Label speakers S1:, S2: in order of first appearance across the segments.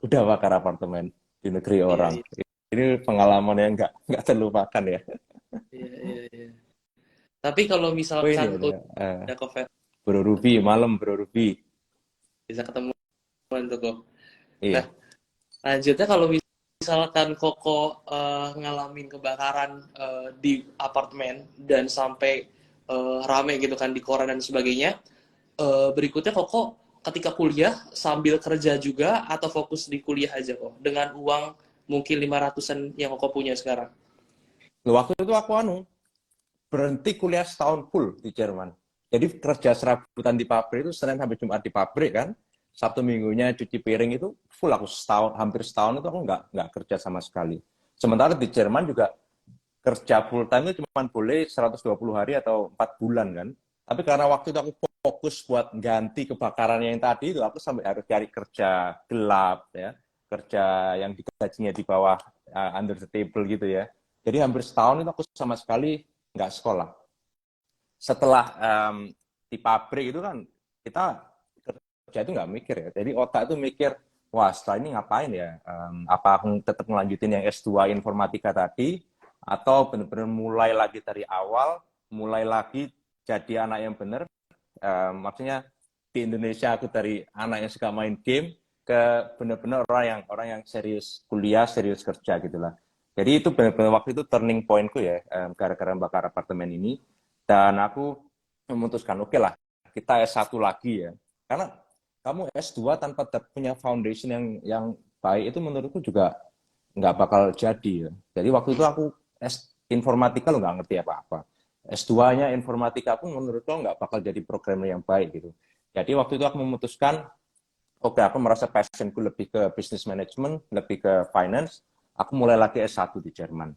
S1: udah bakar apartemen di negeri
S2: Iya,
S1: orang.
S2: iya,
S1: Ini pengalaman yang nggak terlupakan ya.
S2: iya, iya, iya. Tapi kalau
S1: Oh ini
S2: misalkan
S1: ada
S2: udah COVID,
S1: Bro Ruby, malam Bro Ruby.
S2: bisa ketemu tuh kok. Nah,
S1: Iya.
S2: lanjutnya kalau misalkan Koko ngalamin kebakaran di apartemen dan sampai rame gitu kan di koran dan sebagainya, berikutnya Koko ketika kuliah sambil kerja juga atau fokus di kuliah aja kok dengan uang mungkin 500-an yang Koko punya sekarang.
S1: Waktu itu aku berhenti kuliah setahun full di Jerman. Jadi kerja serabutan di pabrik itu Senin sampai Jumat di pabrik kan. Sabtu minggunya cuci piring itu full aku setahun, hampir setahun itu aku nggak kerja sama sekali. Sementara di Jerman juga kerja full time itu cuma boleh 120 hari atau 4 bulan kan. Tapi karena waktu itu aku fokus buat ganti kebakaran yang tadi itu, aku sampai harus cari kerja gelap ya, kerja yang digajinya di bawah under the table gitu ya. Jadi hampir setahun itu aku sama sekali nggak sekolah. Setelah di pabrik itu kan kita kerja itu nggak mikir ya. Jadi otak itu mikir, wah setelah ini ngapain ya? Apa aku tetap melanjutin yang S2 informatika tadi, atau benar-benar mulai lagi dari awal, mulai lagi jadi anak yang benar. Maksudnya di Indonesia aku dari anak yang suka main game ke benar-benar orang yang serius kuliah, serius kerja gitulah. Jadi itu benar-benar waktu itu turning pointku ya, gara-gara bakar apartemen ini. Dan aku memutuskan, oke lah, kita S1 lagi ya. Karena kamu S2 tanpa punya foundation yang baik itu menurutku juga nggak bakal jadi ya. Jadi waktu itu aku informatika lo nggak ngerti apa-apa. S2-nya informatika pun menurutku nggak bakal jadi programmer yang baik gitu. Jadi waktu itu aku memutuskan, oke aku merasa passionku lebih ke business management, lebih ke finance. Aku mulai lagi S1 di Jerman.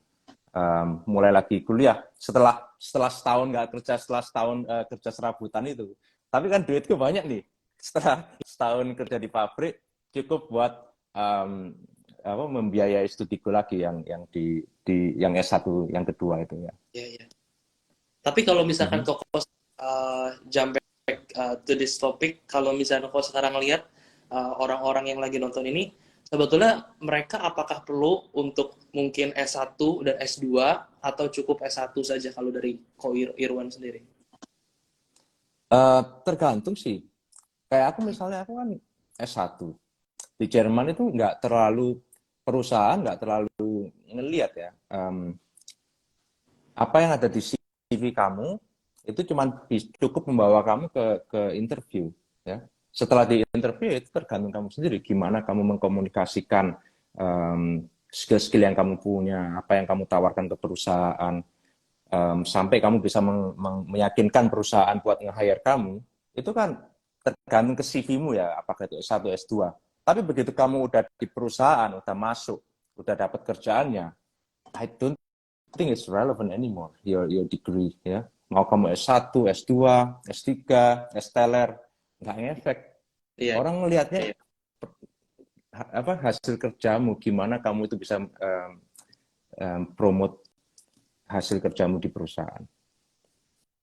S1: Mulai lagi kuliah setelah setahun nggak kerja, setelah setahun kerja serabutan itu. Tapi kan duitku banyak nih. Setelah setahun kerja di pabrik cukup buat membiayai studiku lagi yang di yang S1 yang kedua itu ya.
S2: Iya, iya. Tapi kalau misalkan
S1: Mhm.
S2: Koko jump back to this topic, kalau misalnya Koko sekarang lihat orang-orang yang lagi nonton ini, sebetulnya mereka apakah perlu untuk mungkin S1 dan S2 atau cukup S1 saja kalau dari Ko Irwan sendiri?
S1: Tergantung sih. Kayak aku misalnya aku kan S1 di Jerman itu nggak terlalu perusahaan nggak terlalu ngelihat ya apa yang ada di CV kamu itu cuma cukup membawa kamu ke interview ya. Setelah di interview itu tergantung kamu sendiri gimana kamu mengkomunikasikan skill-skill yang kamu punya, apa yang kamu tawarkan ke perusahaan, sampai kamu bisa meyakinkan perusahaan buat nge-hire kamu, itu kan tergantung ke CV-mu ya, apakah itu S1, S2. Tapi begitu kamu udah di perusahaan, udah masuk, udah dapat kerjaannya, I don't think it's relevant anymore, your degree ya. Mau kamu S1, S2, S3, S-teler, nggak ngefek.
S2: Iya,
S1: Orang ngelihatnya
S2: iya.
S1: apa hasil kerjamu, gimana kamu itu bisa promote hasil kerjamu di perusahaan.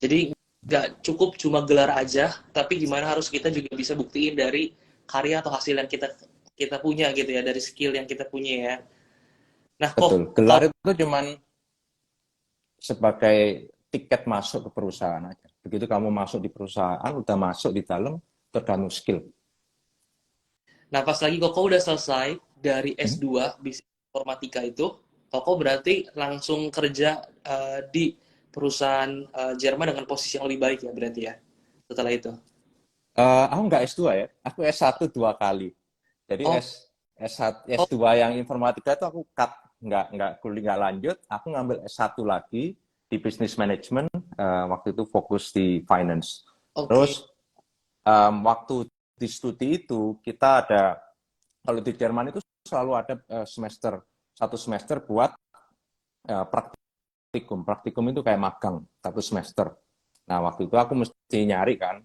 S2: Jadi nggak cukup cuma gelar aja, tapi gimana harus kita juga bisa buktiin dari karya atau hasil yang kita kita punya gitu ya, dari skill yang kita punya ya. Nah, kok
S1: Betul, gelar
S2: kalau
S1: itu cuman sebagai tiket masuk ke perusahaan aja. Begitu kamu masuk di perusahaan, udah masuk di dalam, tergantung skill.
S2: nah pas lagi Koko udah selesai dari
S1: Hmm?
S2: S2 bisnis informatika itu, Koko berarti langsung kerja di perusahaan Jerman dengan posisi yang lebih baik ya berarti ya setelah itu.
S1: Aku nggak S2 ya, aku S1 dua kali. Jadi
S2: Oh,
S1: S1,
S2: oh,
S1: S2 yang informatika itu aku cut, nggak kuliah nggak lanjut, aku ngambil S1 lagi di business management, waktu itu fokus di finance.
S2: oke.
S1: Terus waktu di studi itu kita ada, kalau di Jerman itu selalu ada semester, satu semester buat praktikum. Praktikum itu kayak magang, satu semester. Nah, waktu itu aku mesti nyari kan,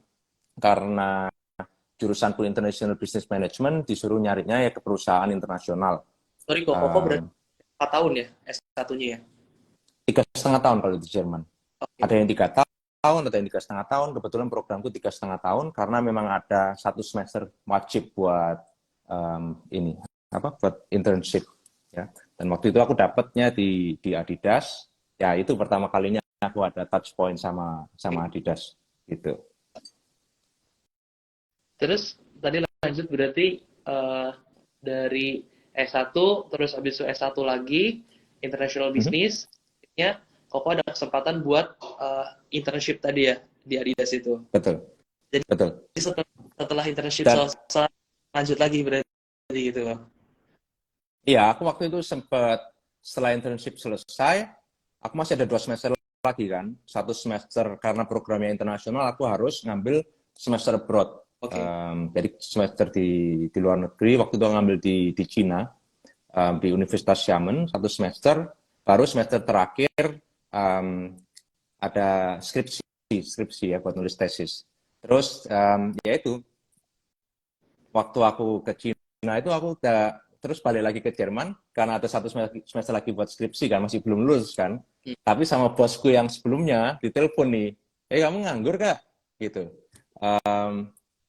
S1: karena jurusanku International Business Management, disuruh nyarinya ya ke perusahaan internasional.
S2: Sorry kok, Koko berarti
S1: Um,
S2: 4 tahun ya S1-nya ya.
S1: 3,5 tahun kalau di Jerman. Ada
S2: Oke.
S1: yang 3 tahun, ada yang 3,5 tahun. Kebetulan programku 3,5 tahun karena memang ada satu semester wajib buat ini apa buat internship ya. Dan waktu itu aku dapatnya di Adidas. Ya itu pertama kalinya aku ada touch point sama Adidas gitu.
S2: Terus tadi lanjut berarti dari S1 terus habis itu S1 lagi international
S1: Mhm.
S2: business, akhirnya Koko ada kesempatan buat internship tadi ya di Adidas itu.
S1: Betul,
S2: Jadi
S1: betul.
S2: setelah internship
S1: Dan
S2: selesai lanjut lagi berarti gitu.
S1: iya, aku waktu itu sempat setelah internship selesai, aku masih ada 2 semester lagi kan. 1 semester karena programnya internasional, aku harus ngambil semester abroad.
S2: Oke.
S1: Jadi semester di luar negeri, waktu itu aku ngambil di Cina, di Universitas Xiamen, 1 semester. Baru semester terakhir ada skripsi ya buat nulis tesis. Terus ya itu waktu aku ke Cina itu aku udah terus balik lagi ke Jerman karena ada 1 semester lagi buat skripsi kan, masih belum lulus kan.
S2: Hmm.
S1: Tapi sama bosku yang sebelumnya ditelepon nih, kamu nganggur kak? Gitu.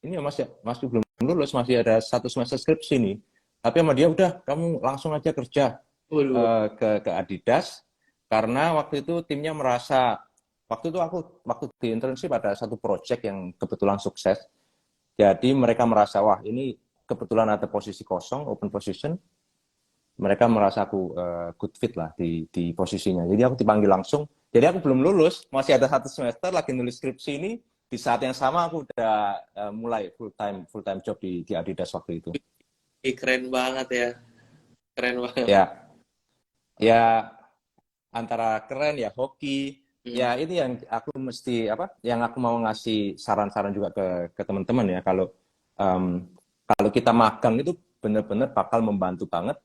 S1: Ini masih belum lulus, masih ada 1 semester skripsi nih. Tapi sama dia udah, kamu langsung aja kerja
S2: Waduh.
S1: ke Adidas karena waktu itu timnya merasa waktu itu aku waktu di internship ada satu project yang kebetulan sukses. Jadi mereka merasa, wah ini kebetulan ada posisi kosong, open position. Mereka merasa aku good fit lah di posisinya. Jadi aku dipanggil langsung. Jadi aku belum lulus, masih ada 1 semester lagi nulis skripsi ini. Di saat yang sama aku udah mulai full time job di Adidas waktu itu.
S2: Keren banget ya. Keren banget.
S1: Ya, ya antara keren ya hoki.
S2: Hmm.
S1: Ya ini yang aku mesti apa? Yang aku mau ngasih saran-saran juga ke teman-teman ya. Um, kalau kita magang itu benar-benar bakal membantu banget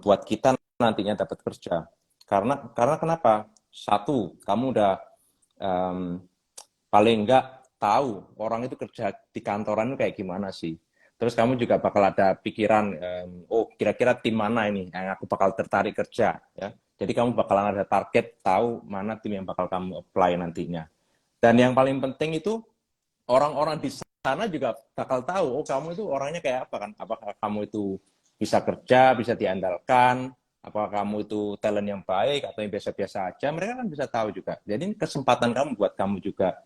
S1: buat kita nantinya dapat kerja. Karena kenapa? Satu, kamu udah um, paling enggak tahu orang itu kerja di kantoran itu kayak gimana sih. Terus kamu juga bakal ada pikiran, oh kira-kira tim mana ini yang aku bakal tertarik kerja. Ya. Jadi kamu bakalan ada target, tahu mana tim yang bakal kamu apply nantinya. Dan yang paling penting itu orang-orang di sana juga bakal tahu, oh kamu itu orangnya kayak apa kan? Apakah kamu itu bisa kerja, bisa diandalkan, apakah kamu itu talent yang baik atau yang biasa-biasa aja, mereka kan bisa tahu juga. Jadi ini kesempatan kamu buat kamu juga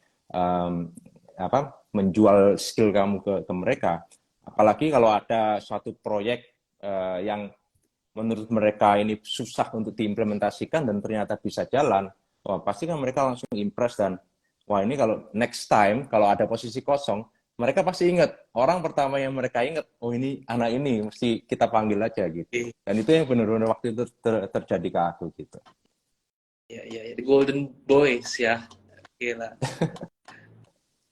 S1: menjual skill kamu ke mereka. Apalagi kalau ada suatu proyek yang menurut mereka ini susah untuk diimplementasikan dan ternyata bisa jalan, wah pasti kan mereka langsung impress dan wah ini kalau next time kalau ada posisi kosong, mereka pasti ingat orang pertama yang mereka ingat, oh ini anak ini mesti kita panggil aja gitu.
S2: Oke.
S1: Dan itu yang benar-benar waktu itu terjadi ke aku gitu.
S2: Ya, ya, ya. The Golden Boys ya. Gila.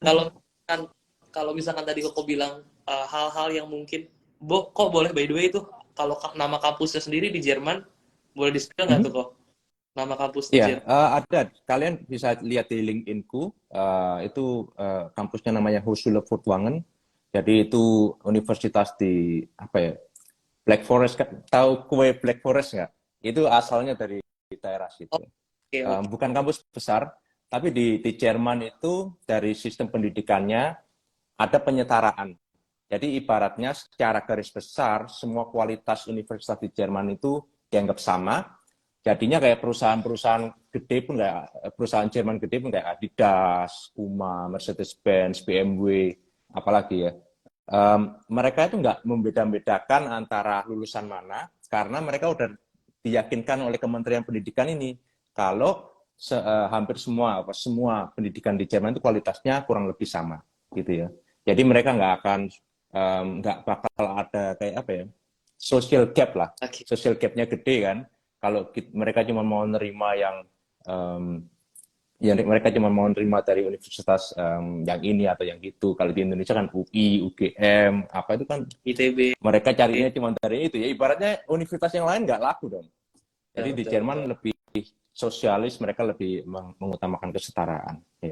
S2: Kalau kan kalau misalkan tadi Koko bilang hal-hal yang mungkin kok boleh by the way itu kalau nama kampusnya sendiri di Jerman boleh di-spill nggak tuh
S1: Mhm.
S2: kok nama kampus di
S1: Iya,
S2: Jerman?
S1: ada. Kalian bisa lihat di LinkedIn-ku, itu kampusnya namanya Hochschule Furtwangen. Jadi itu universitas di apa ya? Black Forest kan? Tahu kue Black Forest nggak? Itu asalnya dari daerah situ.
S2: Oke, oke.
S1: Bukan kampus besar, tapi di Jerman itu dari sistem pendidikannya ada penyetaraan. Jadi ibaratnya secara garis besar semua kualitas universitas di Jerman itu dianggap sama. Jadinya kayak perusahaan-perusahaan gede pun kayak perusahaan Jerman gede pun kayak Adidas, Puma, Mercedes-Benz, BMW, apalagi ya. Mereka itu nggak membeda-bedakan antara lulusan mana karena mereka udah diyakinkan oleh Kementerian Pendidikan ini kalau hampir semua pendidikan di Jerman itu kualitasnya kurang lebih sama gitu ya. Jadi mereka nggak bakal ada kayak apa ya, social gap lah,
S2: Oke.
S1: social gapnya gede kan. Kalau mereka cuma mau nerima um, yang mereka cuma mau nerima dari universitas yang ini atau yang itu. Kalau di Indonesia kan UI, UGM, apa itu kan
S2: ITB.
S1: mereka carinya cuma dari itu ya. Ibaratnya universitas yang lain nggak laku dong. Jadi
S2: Betul,
S1: di
S2: betul,
S1: Jerman
S2: betul.
S1: lebih sosialis, mereka lebih mengutamakan kesetaraan. Ya.